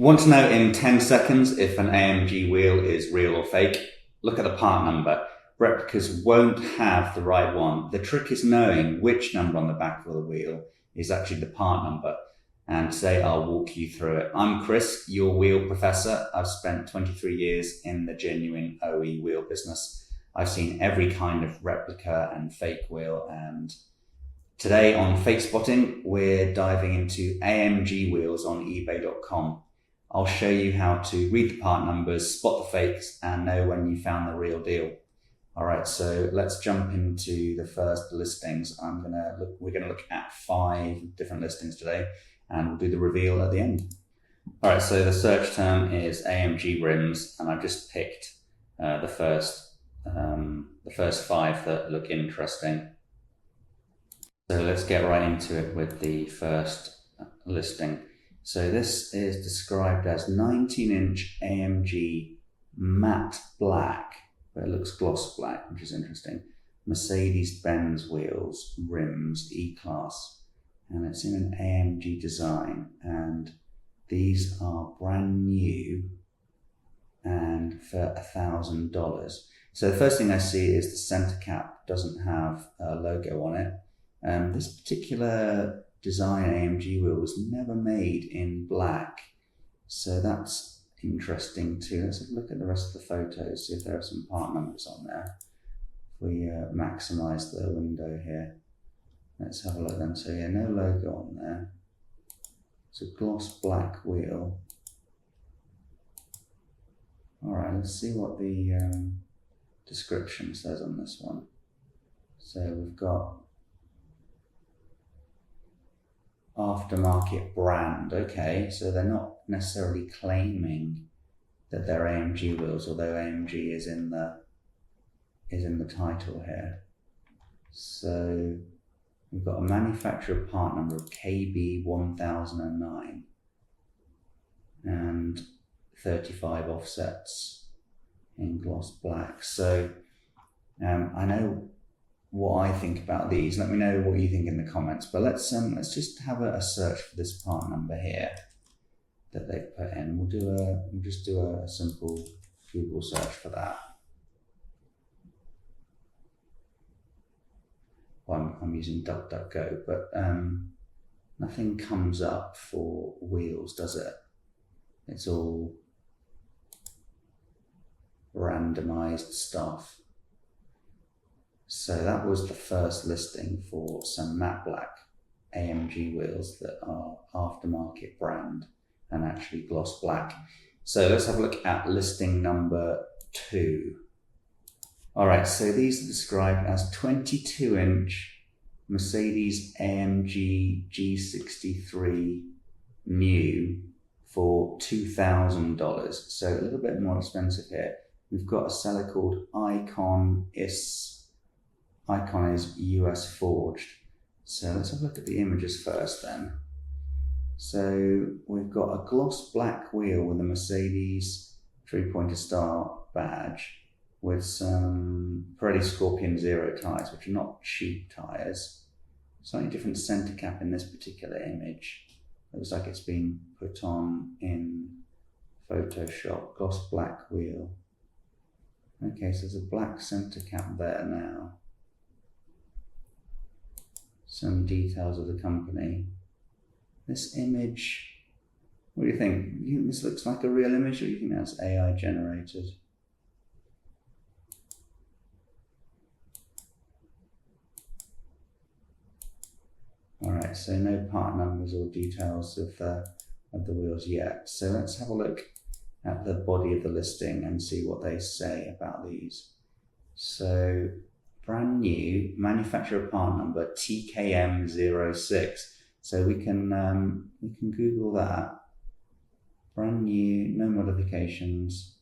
Want to know in 10 seconds if an AMG wheel is real or fake? Look at the part number. Replicas won't have the right one. The trick is knowing which number on the back of the wheel is actually the part number. And today I'll walk you through it. I'm Chris, your wheel professor. I've spent 23 years in the genuine OE wheel business. I've seen every kind of replica and fake wheel, and today on Fake Spotting, we're diving into AMG wheels on eBay.com. I'll show you how to read the part numbers, spot the fakes, and know when you found the real deal. All right, so let's jump into the first listings. We're gonna look at 5 different listings today, and we'll do the reveal at the end. All right, so the search term is AMG rims, and I've just picked the first 5 that look interesting. So let's get right into it with the first listing. So this is described as 19-inch AMG matte black, but it looks gloss black, which is interesting. Mercedes-Benz wheels, rims, E-Class, and it's in an AMG design. And these are brand new and for $1,000. So the first thing I see is the center cap doesn't have a logo on it. This particular design AMG wheel was never made in black, so that's interesting too. Let's have a look at the rest of the photos, see if there are some part numbers on there. If we maximize the window here, let's have a look then. So yeah, no logo on there. It's a gloss black wheel. All right, let's see what the description says on this one. So we've got aftermarket brand. Okay, so they're not necessarily claiming that they're AMG wheels, although AMG is in the title here. So we've got a manufacturer part number of KB1009 and 35 offsets in gloss black. So I know what I think about these. Let me know what you think in the comments. But let's just have a search for this part number here that they've put in. We'll just do a simple Google search for that. Well, I'm using DuckDuckGo, but nothing comes up for wheels, does it? It's all randomized stuff. So that was the first listing for some matte black AMG wheels that are aftermarket brand and actually gloss black. So let's have a look at listing number 2. All right, so these are described as 22-inch Mercedes AMG G63 new for $2,000. So a little bit more expensive here. We've got a seller called Icon is US forged. So let's have a look at the images first then. So we've got a gloss black wheel with a Mercedes 3-pointer star badge with some Pirelli Scorpion Zero tires, which are not cheap tires. Slightly different center cap in this particular image. It looks like it's been put on in Photoshop. Gloss black wheel. Okay, so there's a black center cap there now. Some details of the company. This image, what do you think? Do you think this looks like a real image, or do you think that's AI generated? All right, so no part numbers or details of the wheels yet. So let's have a look at the body of the listing and see what they say about these. So brand new, manufacturer part number TKM06. So we can Google that. Brand new, no modifications,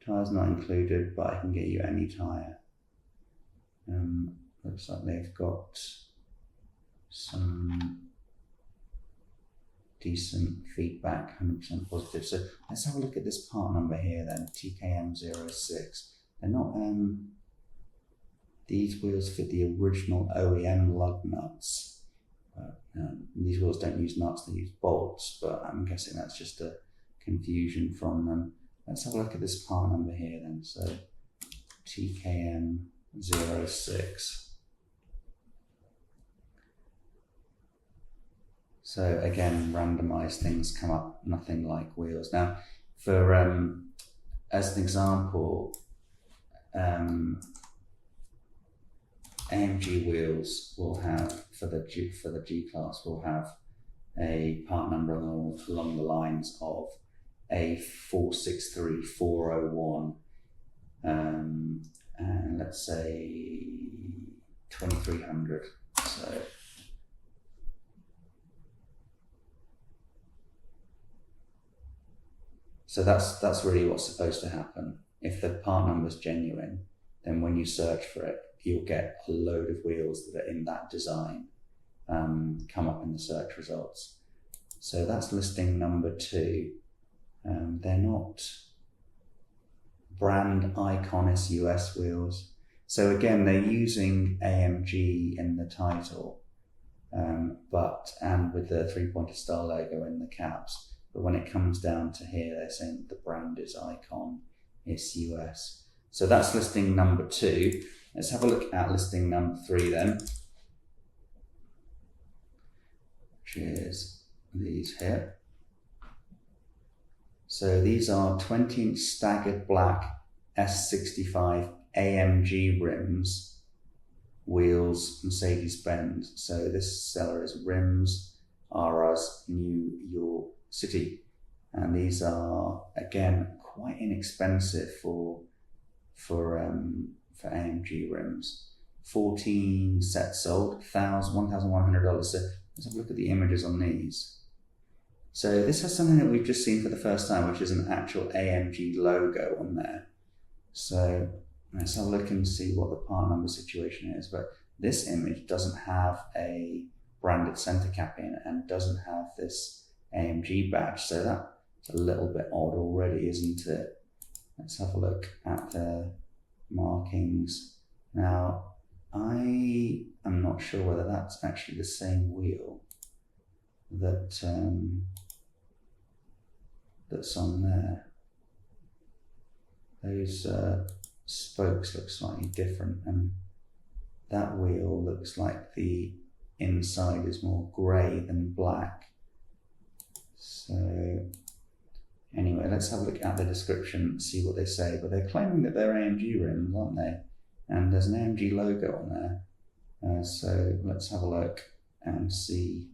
tires not included, but I can get you any tire. Looks like they've got some decent feedback, 100% positive. So let's have a look at this part number here then, TKM06. They're not these wheels fit the original OEM lug nuts. These wheels don't use nuts, they use bolts, but I'm guessing that's just to confusion from them. Let's have a look at this part number here then. So TKM06. So again, randomized things come up, nothing like wheels. Now, for as an example, AMG wheels will have, for the G class, will have a part number along the lines of A463401, and let's say 2300. So that's really what's supposed to happen. If the part number is genuine, then when you search for it, you'll get a load of wheels that are in that design come up in the search results. So that's listing number 2. They're not brand Iconis US wheels. So again, they're using AMG in the title, and with the 3-pointer star logo in the caps. But when it comes down to here, they're saying that the brand is Icon, it's US. So that's listing number 2. Let's have a look at listing number 3 then, which is these here. So these are 20-inch staggered black S65 AMG rims, wheels, Mercedes-Benz. So this seller is Rims, R Us, New York City. And these are, again, quite inexpensive for AMG rims. 14 sets sold, $1,100. So let's have a look at the images on these. So this has something that we've just seen for the first time, which is an actual AMG logo on there. So let's have a look and see what the part number situation is. But this image doesn't have a branded center cap in it and doesn't have this AMG badge. So that's a little bit odd already, isn't it? Let's have a look at the markings. Now, I am not sure whether that's actually the same wheel that that's on there. Those spokes look slightly different, and that wheel looks like the inside is more grey than black. So anyway, let's have a look at the description and see what they say. But they're claiming that they're AMG rims, aren't they? And there's an AMG logo on there. So let's have a look and see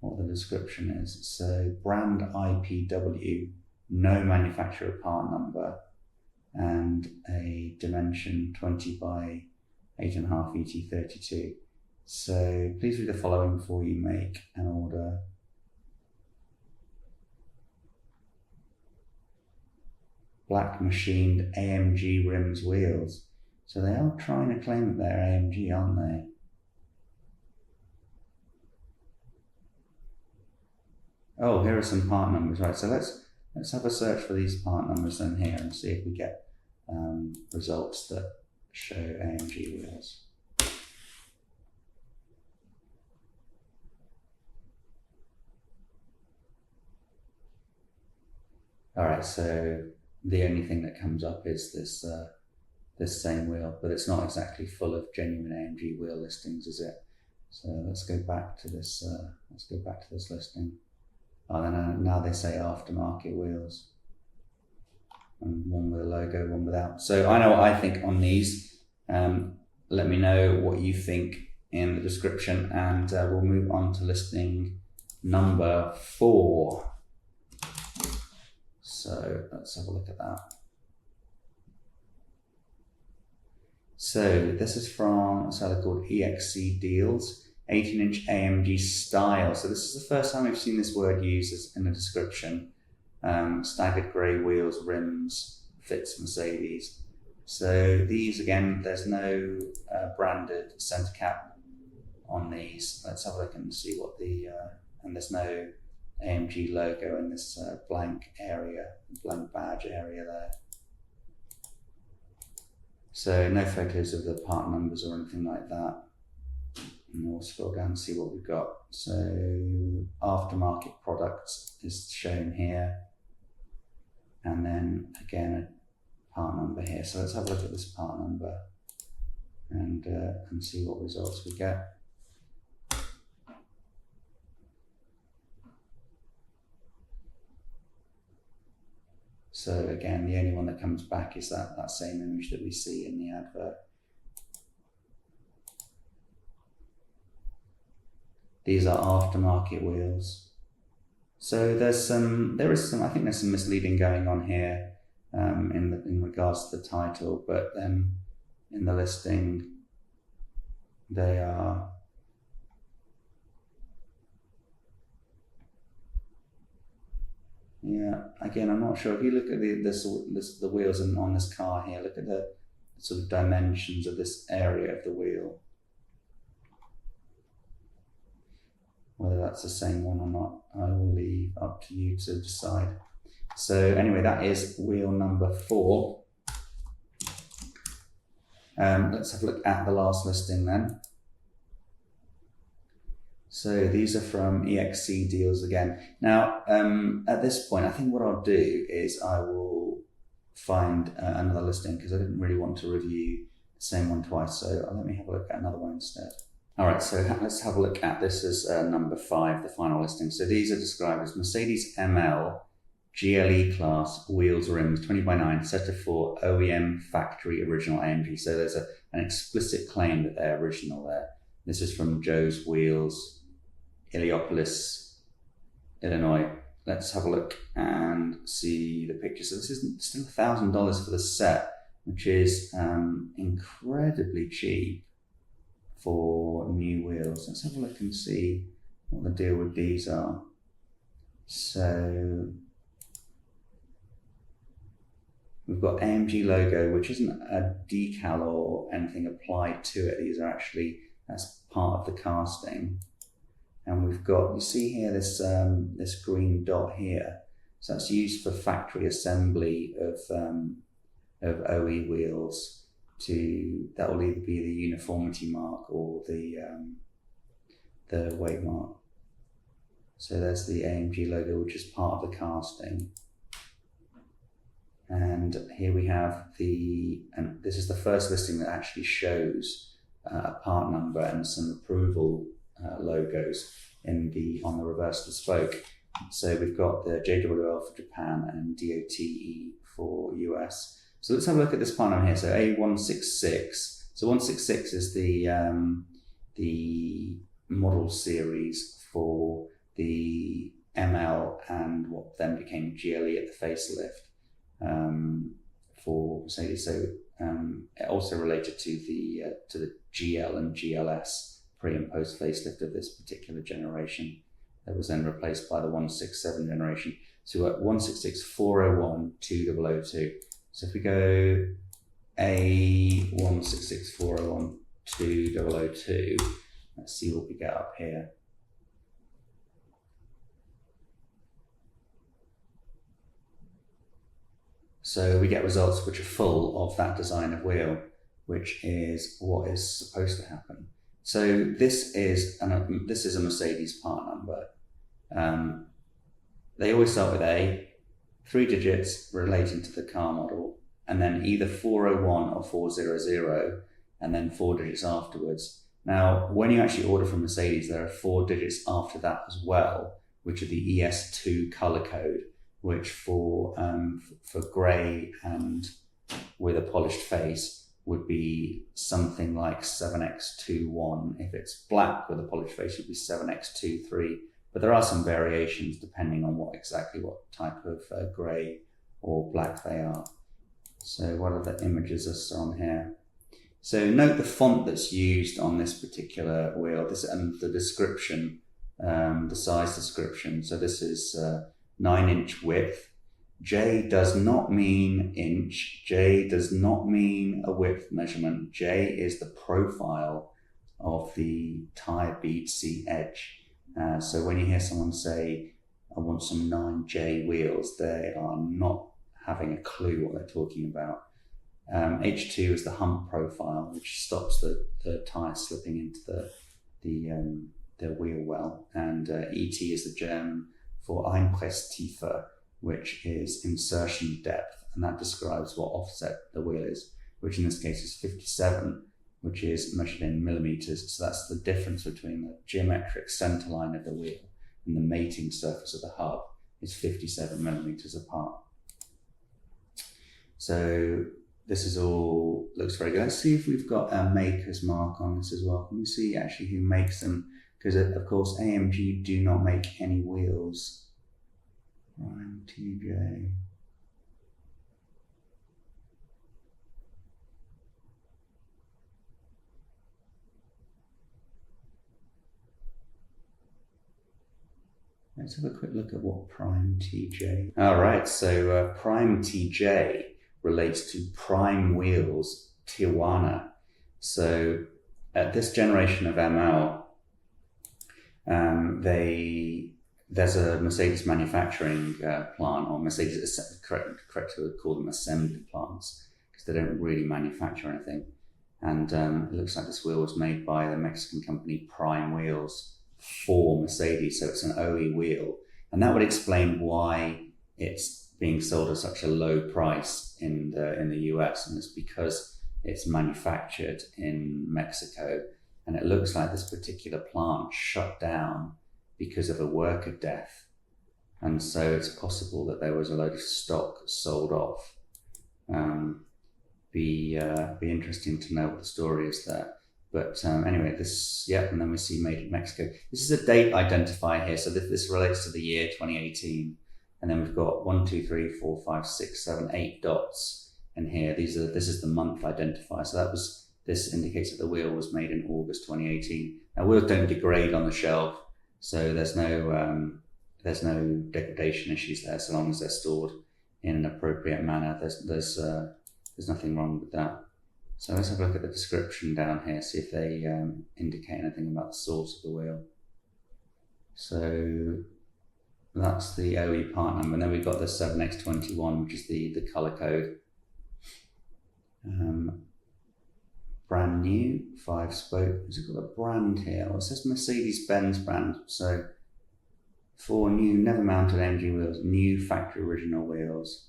what the description is. So brand IPW, no manufacturer part number, and a dimension 20 by 8.5 ET32. So please read the following before you make an order. Black machined AMG rims wheels. So they are trying to claim that they're AMG, aren't they? Oh, here are some part numbers, right? So let's have a search for these part numbers then here and see if we get results that show AMG wheels. All right, so the only thing that comes up is this this same wheel, but it's not exactly full of genuine AMG wheel listings, is it? So let's go back to this. Let's go back to this listing. Oh, now they say aftermarket wheels, and one with a logo, one without. So I know what I think on these. Let me know what you think in the description, and we'll move on to listing number 4. So let's have a look at that. So this is from a seller called EXC Deals, 18-inch AMG style. So this is the first time we've seen this word used in the description. Staggered grey wheels, rims, fits Mercedes. So these, again, there's no branded center cap on these. Let's have a look and see what the, and there's no AMG logo in this blank area, blank badge area there. So no photos of the part numbers or anything like that. And we'll scroll down and see what we've got. So aftermarket products is shown here. and then again a part number here. So let's have a look at this part number and see what results we get. So again, the only one that comes back is that same image that we see in the advert. These are aftermarket wheels. So there is some, I think there's some misleading going on here in regards to the title, but then in the listing, they are again, I'm not sure. If you look at the wheels on this car here, look at the sort of dimensions of this area of the wheel. Whether that's the same one or not, I will leave up to you to decide. So anyway, that is wheel number 4. Let's have a look at the last listing then. So these are from EXC Deals again. Now, at this point, I think what I'll do is I will find another listing because I didn't really want to review the same one twice. So let me have a look at another one instead. All right, so let's have a look at this as number 5, the final listing. So these are described as Mercedes ML GLE class wheels rims 20x9 set to 4 OEM factory original AMG. So there's an explicit claim that they're original there. This is from Joe's Wheels, Illiopolis, Illinois. Let's have a look and see the picture. So this is still $1,000 for the set, which is incredibly cheap for new wheels. Let's have a look and see what the deal with these are. So we've got AMG logo, which isn't a decal or anything applied to it. These are actually, that's part of the casting. And we've got, you see here, this green dot here. So that's used for factory assembly of OE wheels. That will either be the uniformity mark or the weight mark. So there's the AMG logo, which is part of the casting. And here we have and this is the first listing that actually shows a part number and some approval logos on the reverse of the spoke. So we've got the JWL for Japan and DOTE for US. So let's have a look at this part number here. So A166. So 166 is the model series for the ML and what then became GLE at the facelift for Mercedes. So also related to the GL and GLS pre and post facelift of this particular generation that was then replaced by the 167 generation. So we're at 166 401 2002. So if we go A166 401 2002, let's see what we get up here. So we get results which are full of that design of wheel, which is what is supposed to happen. So this is a Mercedes part number. They always start with A, 3 digits relating to the car model, and then either 401 or 400, and then 4 digits afterwards. Now, when you actually order from Mercedes, there are 4 digits after that as well, which are the ES2 color code, which for grey and with a polished face would be something like 7x21. If it's black with a polished face, it would be 7x23. But there are some variations depending on what type of grey or black they are. So what are the images are on here? So note the font that's used on this particular wheel, and the description, the size description. So this is 9-inch width. J does not mean inch. J does not mean a width measurement. J is the profile of the tyre bead seat edge. So when you hear someone say, I want some 9J wheels, they are not having a clue what they're talking about. H2 is the hump profile, which stops the tyre slipping into the wheel well. And ET is the German for Einpresstiefe, which is insertion depth, and that describes what offset the wheel is, which in this case is 57, which is measured in millimeters. So that's the difference between the geometric center line of the wheel and the mating surface of the hub is 57 millimeters apart. So this is all, looks very good. Let's see if we've got a maker's mark on this as well. Can we see actually who makes them? Because of course AMG do not make any wheels. Prime TJ. Let's have a quick look at what Prime TJ. All right, so Prime TJ relates to Prime Wheels Tijuana. So at this generation of ML, there's a Mercedes manufacturing plant, or Mercedes, correct to call them assembly plants, because they don't really manufacture anything. And it looks like this wheel was made by the Mexican company Prime Wheels for Mercedes, so it's an OE wheel, and that would explain why it's being sold at such a low price in the US, and it's because it's manufactured in Mexico, and it looks like this particular plant shut down because of a worker death, and so it's possible that there was a load of stock sold off. Be interesting to know what the story is there. But anyway, this, yeah, and then we see made in Mexico. This is a date identifier here, so this relates to the year 2018. And then we've got 1, 2, 3, 4, 5, 6, 7, 8 dots in here. This is the month identifier. So this indicates that the wheel was made in August 2018. Now wheels don't degrade on the shelf, so there's no degradation issues there, so long as they're stored in an appropriate manner. There's nothing wrong with that. So let's have a look at the description down here, see if they indicate anything about the source of the wheel. So that's the OE part number, and then we've got the 7X21, which is the color code. Brand new, 5-spoke. Has it got a brand here? Well, it says Mercedes-Benz brand. So 4 new, never mounted AMG wheels, new factory original wheels.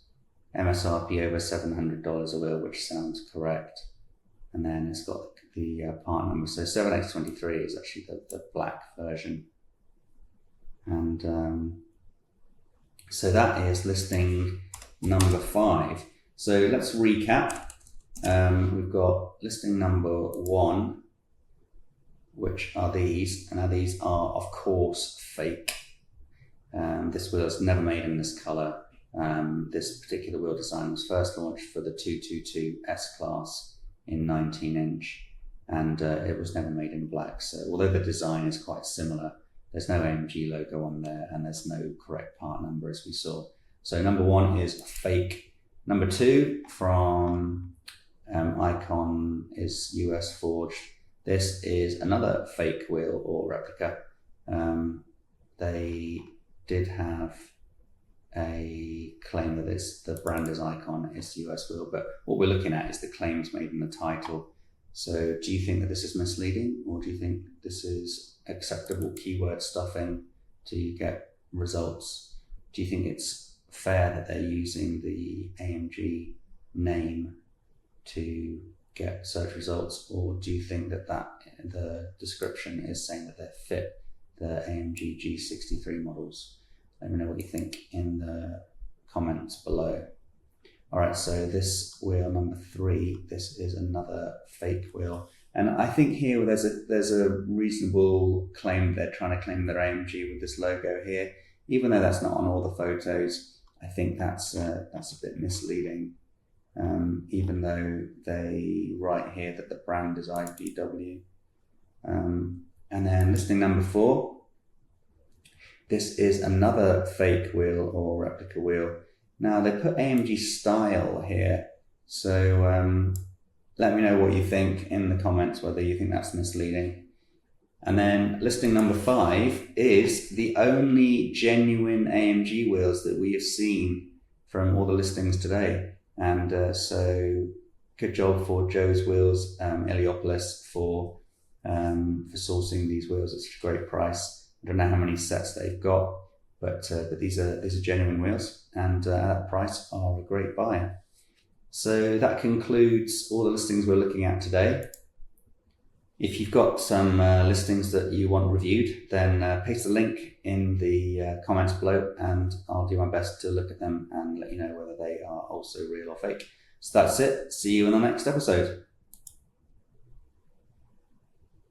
MSRP over $700 a wheel, which sounds correct. And then it's got the part number. So 7X23 is actually the black version. And so that is listing number 5. So let's recap. We've got listing number 1, which are these. And now these are, of course, fake. This wheel is never made in this color. This particular wheel design was first launched for the 222 S-Class in 19-inch, and it was never made in black. So although the design is quite similar, there's no AMG logo on there, and there's no correct part number as we saw. So number 1 is fake. Number 2 from Icon is US forged. This is another fake wheel or replica. They did have a claim that the brand is Icon, is the US wheel, but what we're looking at is the claims made in the title. So do you think that this is misleading, or do you think this is acceptable keyword stuffing to get results? Do you think it's fair that they're using the AMG name to get search results, or do you think that the description is saying that they fit the AMG G63 models? Let me know what you think in the comments below. All right, so this wheel number 3, this is another fake wheel. And I think here there's a reasonable claim. They're trying to claim their AMG with this logo here. Even though that's not on all the photos, I think that's a bit misleading. Even though they write here that the brand is IPW. And then listing number 4, this is another fake wheel or replica wheel. Now they put AMG style here, so let me know what you think in the comments, whether you think that's misleading. And then listing number 5 is the only genuine AMG wheels that we have seen from all the listings today. And so good job for Joe's Wheels, Iliopolis, for sourcing these wheels at such a great price. I don't know how many sets they've got, But these are genuine wheels, and at that price are a great buy. So that concludes all the listings we're looking at today. If you've got some listings that you want reviewed, then paste a link in the comments below, and I'll do my best to look at them and let you know whether they are also real or fake. So that's it. See you in the next episode.